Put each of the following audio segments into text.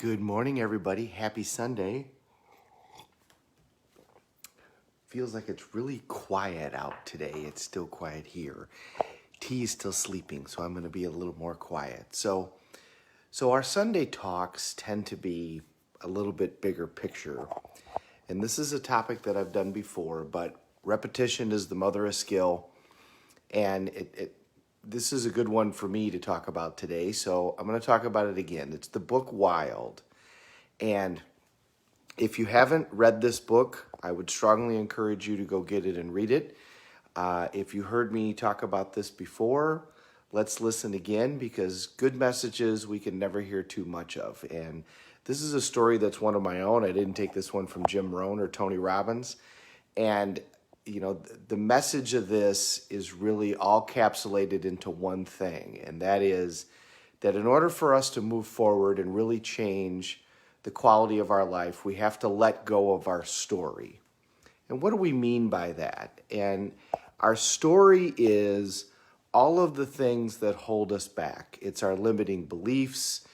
Good morning, everybody. Happy Sunday. Feels like it's really quiet out today. It's still quiet here. T is still sleeping, so I'm going to be a little more quiet. So our Sunday talks tend to be a little bit bigger picture. And this is a topic that I've done before, but repetition is the mother of skill. And this is a good one for me to talk about today, so I'm going to talk about it again. It's the book Wild. And if you haven't read this book, I would strongly encourage you to go get it and read it. If you heard me talk about this before, let's listen again, because good messages we can never hear too much of. And this is a story that's one of my own. I didn't take this one from Jim Rohn or Tony Robbins. And you know, the message of this is really all capsulated into one thing, and that is that in order for us to move forward and really change the quality of our life, we have to let go of our story. And what do we mean by that? And our story is all of the things that hold us back. It's our limiting beliefs,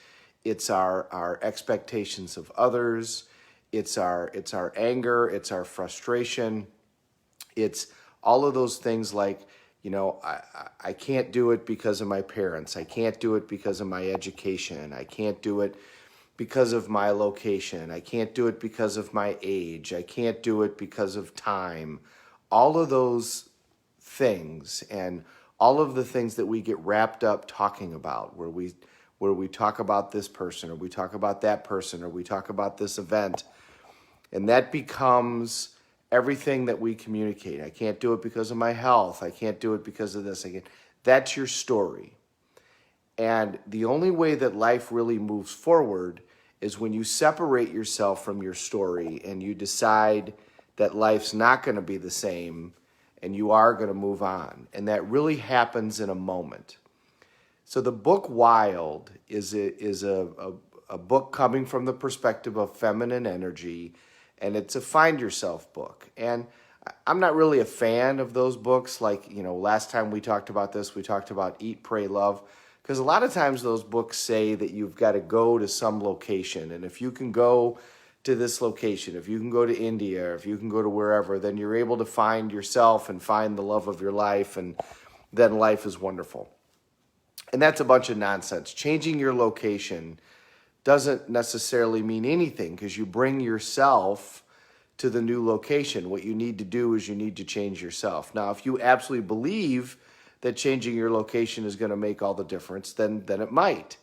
it's our expectations of others, it's our anger, it's our frustration. It's all of those things like, you know, I can't do it because of my parents. I can't do it because of my education. I can't do it because of my location. I can't do it because of my age. I can't do it because of time. All of those things and all of the things that we get wrapped up talking about, where we talk about this person or we talk about that person or we talk about this event, and that becomes everything that we communicate. I can't do it because of my health. I can't do it because of this. That's your story. And the only way that life really moves forward is when you separate yourself from your story and you decide that life's not going to be the same and you are going to move on. And that really happens in a moment. So the book Wild is a book coming from the perspective of feminine energy, and it's a find yourself book. And I'm not really a fan of those books. Like, you know, last time we talked about this, we talked about Eat, Pray, Love, because a lot of times those books say that you've got to go to some location. And if you can go to this location, if you can go to India, or if you can go to wherever, then you're able to find yourself and find the love of your life, and then life is wonderful. And that's a bunch of nonsense. Changing your location doesn't necessarily mean anything, because you bring yourself to the new location. What you need to do is you need to change yourself. Now, if you absolutely believe that changing your location is going to make all the difference, then it might,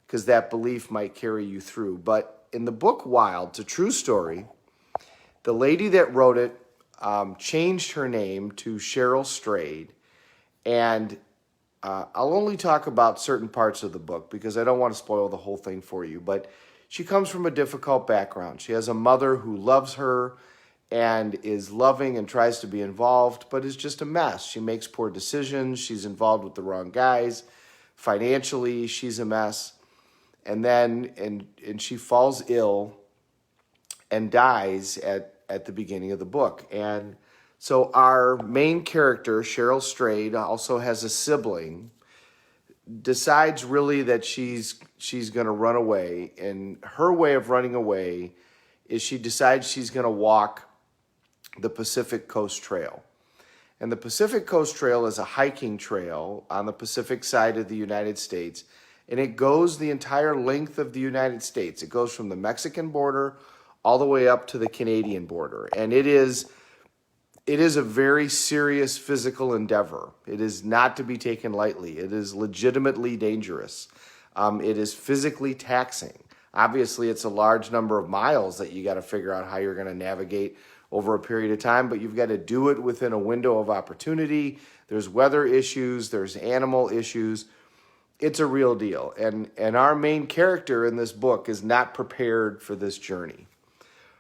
because that belief might carry you through. But in the book Wild, it's a true story. The lady that wrote it changed her name to Cheryl Strayed, and I'll only talk about certain parts of the book because I don't want to spoil the whole thing for you, but she comes from a difficult background. She has a mother who loves her and is loving and tries to be involved, but is just a mess. She makes poor decisions. She's involved with the wrong guys. Financially, she's a mess. And then and she falls ill and dies at the beginning of the book. And so our main character, Cheryl Strayed, also has a sibling, decides really that she's going to run away. And her way of running away is she decides she's going to walk the Pacific Coast Trail. And the Pacific Coast Trail is a hiking trail on the Pacific side of the United States. And it goes the entire length of the United States. It goes from the Mexican border all the way up to the Canadian border. And it is a very serious physical endeavor. It is not to be taken lightly. It is legitimately dangerous. It is physically taxing. Obviously, it's a large number of miles that you got to figure out how you're going to navigate over a period of time, but you've got to do it within a window of opportunity. There's weather issues. There's animal issues. It's a real deal. And our main character in this book is not prepared for this journey.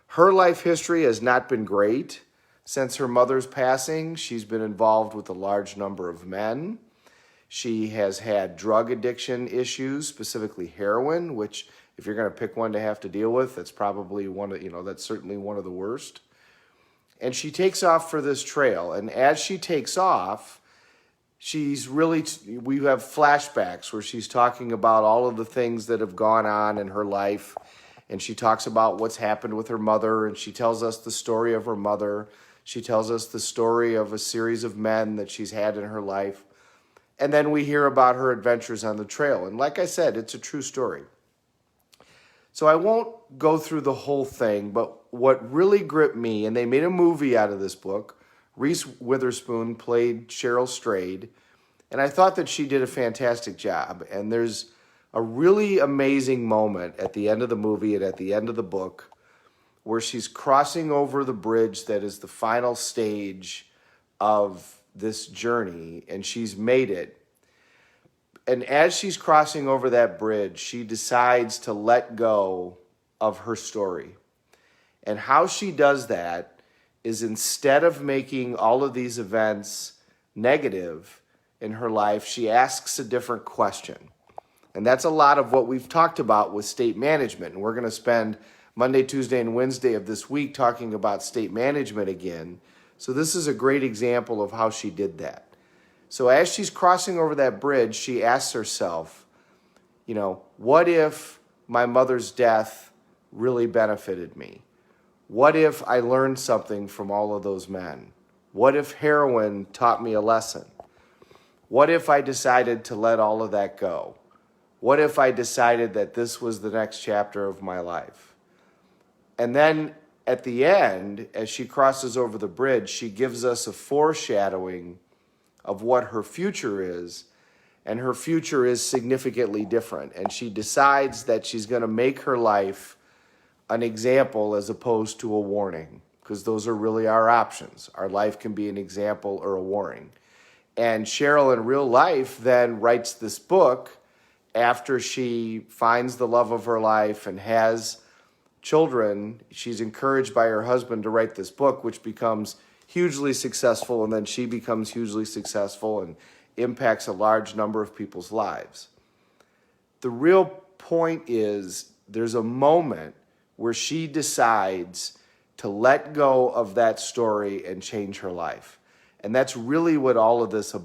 Her life history has not been great. Since her mother's passing, she's been involved with a large number of men. She has had drug addiction issues, specifically heroin, which if you're going to pick one to have to deal with, that's probably that's certainly one of the worst. And she takes off for this trail. And as she takes off, we have flashbacks where she's talking about all of the things that have gone on in her life And she talks about what's happened with her mother, and she tells us the story of her mother. She tells us the story of a series of men that she's had in her life. And then we hear about her adventures on the trail. And like I said, it's a true story. So I won't go through the whole thing, but what really gripped me, and they made a movie out of this book. Reese Witherspoon played Cheryl Strayed, and I thought that she did a fantastic job. And there's a really amazing moment at the end of the movie and at the end of the book where she's crossing over the bridge that is the final stage of this journey, and she's made it. And as she's crossing over that bridge, she decides to let go of her story. And how she does that is, instead of making all of these events negative in her life, she asks a different question. And that's a lot of what we've talked about with state management. And we're going to spend Monday, Tuesday, and Wednesday of this week talking about state management again. So this is a great example of how she did that. So as she's crossing over that bridge, she asks herself, what if my mother's death really benefited me? What if I learned something from all of those men? What if heroin taught me a lesson? What if I decided to let all of that go? What if I decided that this was the next chapter of my life? And then at the end, as she crosses over the bridge, she gives us a foreshadowing of what her future is, and her future is significantly different. And she decides that she's going to make her life an example as opposed to a warning, because those are really our options. Our life can be an example or a warning. And Cheryl in real life then writes this book after she finds the love of her life and has children. She's encouraged by her husband to write this book, which becomes hugely successful, and then she becomes hugely successful and impacts a large number of people's lives. The real point is, there's a moment where she decides to let go of that story and change her life. And that's really what all of this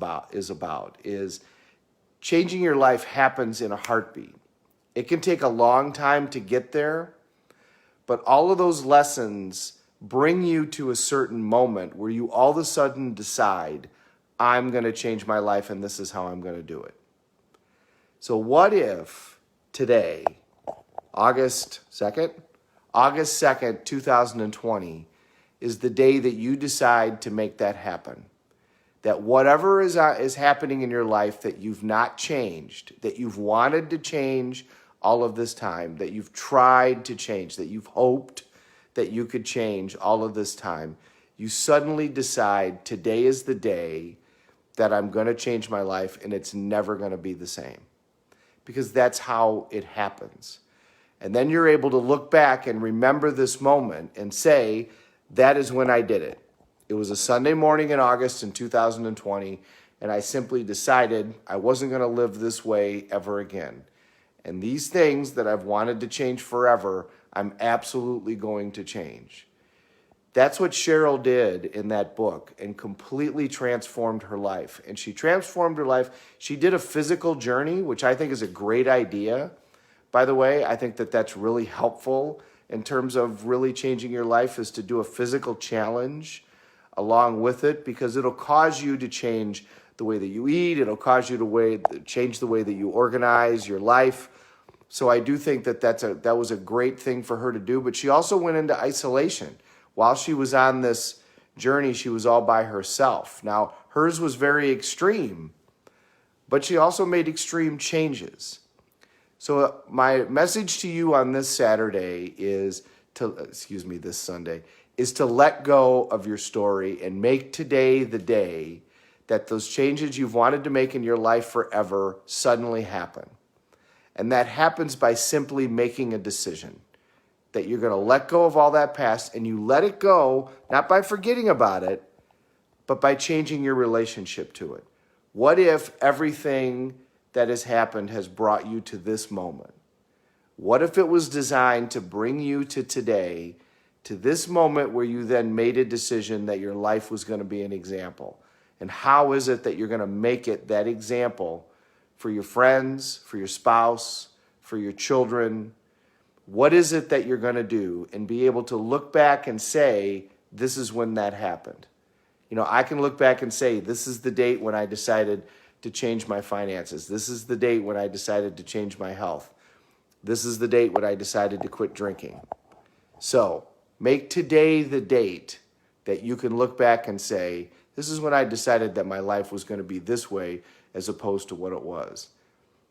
is changing your life happens in a heartbeat. It can take a long time to get there, but all of those lessons bring you to a certain moment where you all of a sudden decide, I'm going to change my life and this is how I'm going to do it. So what if today, August 2nd, 2020, is the day that you decide to make that happen? That whatever is happening in your life that you've not changed, that you've wanted to change all of this time, that you've tried to change, that you've hoped that you could change all of this time, you suddenly decide today is the day that I'm going to change my life, and it's never going to be the same. Because that's how it happens. And then you're able to look back and remember this moment and say, that is when I did it. It was a Sunday morning in August in 2020, and I simply decided I wasn't going to live this way ever again. And these things that I've wanted to change forever, I'm absolutely going to change. That's what Cheryl did in that book, and completely transformed her life. And she transformed her life. She did a physical journey, which I think is a great idea. By the way, I think that that's really helpful in terms of really changing your life, is to do a physical challenge along with it, because it'll cause you to change the way that you eat. It'll cause you to change the way that you organize your life. So I do think that that was a great thing for her to do. But she also went into isolation. While she was on this journey, she was all by herself. Now, hers was very extreme, but she also made extreme changes. So my message to you on this Saturday this Sunday, is to let go of your story and make today the day that those changes you've wanted to make in your life forever suddenly happen. And that happens by simply making a decision that you're going to let go of all that past, and you let it go, not by forgetting about it, but by changing your relationship to it. What if everything that has happened has brought you to this moment? What if it was designed to bring you to today, to this moment where you then made a decision that your life was going to be an example? And how is it that you're going to make it that example for your friends, for your spouse, for your children? What is it that you're going to do? And be able to look back and say, this is when that happened. You know, I can look back and say, this is the date when I decided to change my finances. This is the date when I decided to change my health. This is the date when I decided to quit drinking. So make today the date that you can look back and say, this is when I decided that my life was going to be this way as opposed to what it was.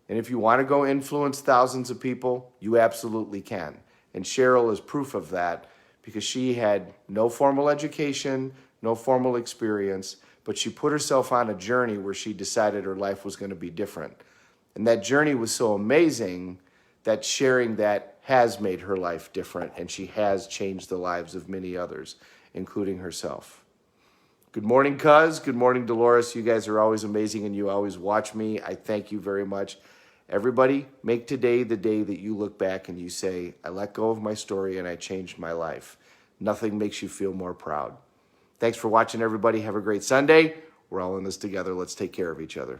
And if you want to go influence thousands of people, you absolutely can. And Cheryl is proof of that because she had no formal education, no formal experience, but she put herself on a journey where she decided her life was going to be different. And that journey was so amazing that sharing that has made her life different, and she has changed the lives of many others, including herself. Good morning, Cuz. Good morning, Dolores. You guys are always amazing, and you always watch me. I thank you very much. Everybody, make today the day that you look back and you say, I let go of my story and I changed my life. Nothing makes you feel more proud. Thanks for watching, everybody. Have a great Sunday. We're all in this together. Let's take care of each other.